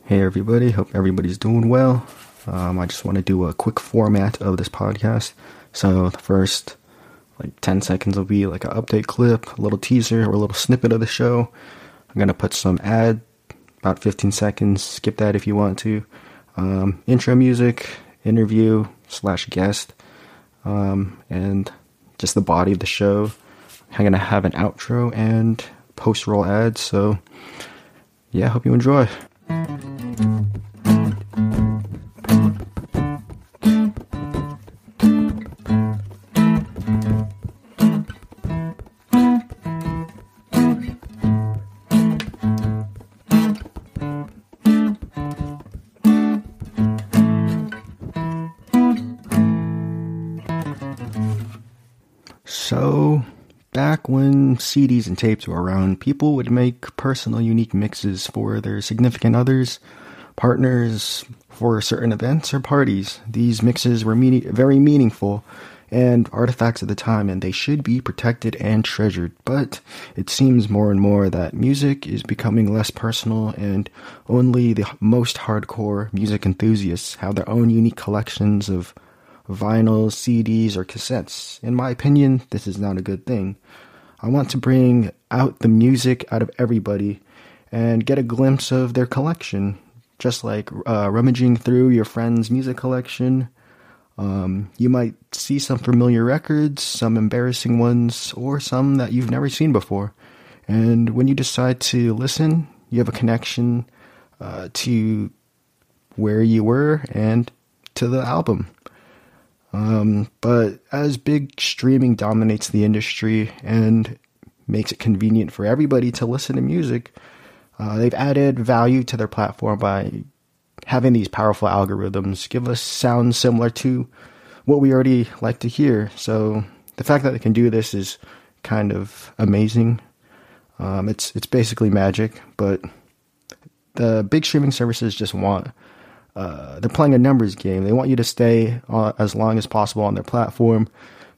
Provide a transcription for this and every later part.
Hey everybody, hope everybody's doing well. I just want to do a quick format of this podcast. So the first 10 seconds will be like an update clip, a little teaser, or a little snippet of the show. I'm going to put some ad, about 15 seconds, skip that if you want to. Intro music, interview / guest, and just the body of the show. I'm going to have an outro and post-roll ads, so yeah, hope you enjoy. So, back when CDs and tapes were around, people would make personal, unique mixes for their significant others, partners, for certain events or parties. These mixes were very meaningful and artifacts of the time, and they should be protected and treasured. But it seems more and more that music is becoming less personal, and only the most hardcore music enthusiasts have their own unique collections of vinyls, CDs, or cassettes. In my opinion, this is not a good thing. I want to bring out the music out of everybody and get a glimpse of their collection, just like rummaging through your friend's music collection. You might see some familiar records, some embarrassing ones, or some that you've never seen before. And when you decide to listen, you have a connection to where you were and to the album. But as big streaming dominates the industry and makes it convenient for everybody to listen to music, they've added value to their platform by having these powerful algorithms give us sounds similar to what we already like to hear. So the fact that they can do this is kind of amazing. It's basically magic, but the big streaming services just want they're playing a numbers game. They want you to stay as long as possible on their platform,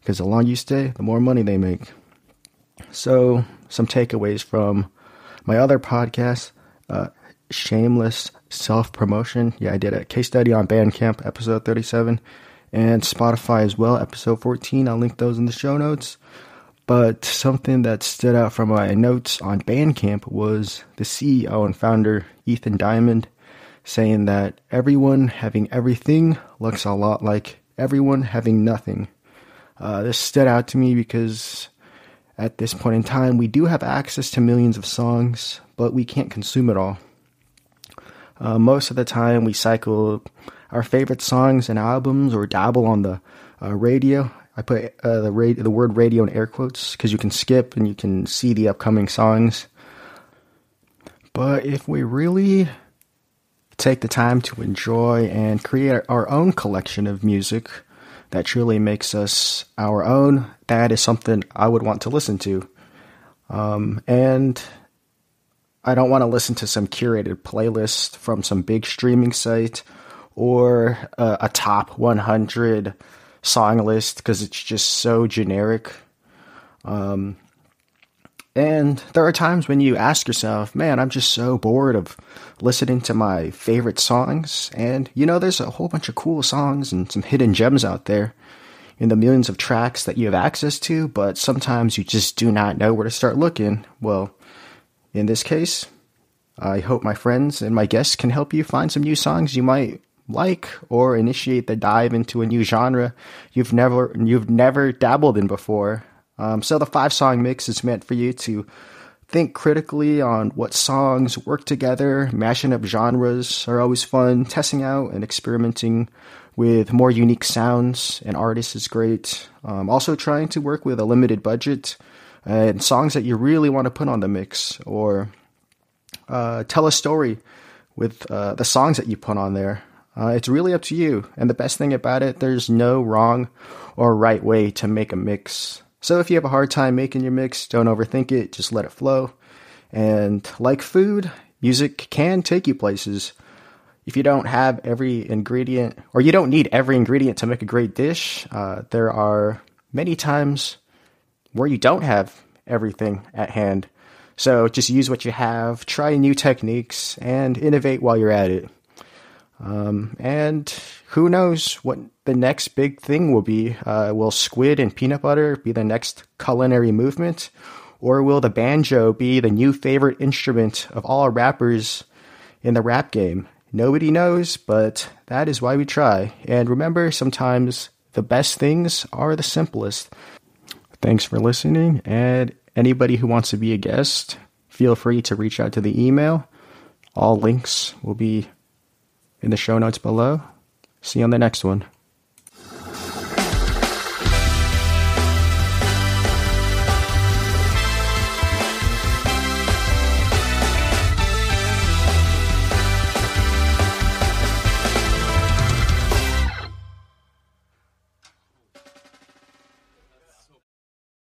because the longer you stay, the more money they make. So, some takeaways from my other podcast, Shameless Self-Promotion. Yeah, I did a case study on Bandcamp, episode 37, and Spotify as well, episode 14. I'll link those in the show notes. But something that stood out from my notes on Bandcamp was the CEO and founder, Ethan Diamond, saying that everyone having everything looks a lot like everyone having nothing. This stood out to me because at this point in time, we do have access to millions of songs, but we can't consume it all. Most of the time, we cycle our favorite songs and albums or dabble on the radio. I put the word radio in air quotes because you can skip and you can see the upcoming songs. But if we really take the time to enjoy and create our own collection of music that truly makes us our own, that is something I would want to listen to. And I don't want to listen to some curated playlist from some big streaming site or a top 100 song list, because it's just so generic. And there are times when you ask yourself, man, I'm just so bored of listening to my favorite songs. And, there's a whole bunch of cool songs and some hidden gems out there in the millions of tracks that you have access to, but sometimes you just do not know where to start looking. Well, in this case, I hope my friends and my guests can help you find some new songs you might like, or initiate the dive into a new genre you've never dabbled in before. So the 5-song mix is meant for you to think critically on what songs work together. Mashing up genres are always fun. Testing out and experimenting with more unique sounds and artists is great. Also trying to work with a limited budget and songs that you really want to put on the mix, or tell a story with the songs that you put on there. It's really up to you. And the best thing about it, there's no wrong or right way to make a mix. So if you have a hard time making your mix, don't overthink it, just let it flow. And like food, music can take you places. If you don't have every ingredient, or you don't need every ingredient to make a great dish, there are many times where you don't have everything at hand. So just use what you have, try new techniques, and innovate while you're at it. And who knows what the next big thing will be? Will squid and peanut butter be the next culinary movement? Or will the banjo be the new favorite instrument of all rappers in the rap game? Nobody knows, but that is why we try. And remember, sometimes the best things are the simplest. Thanks for listening, and anybody who wants to be a guest, feel free to reach out to the email. All links will be in the show notes below. See you on the next one.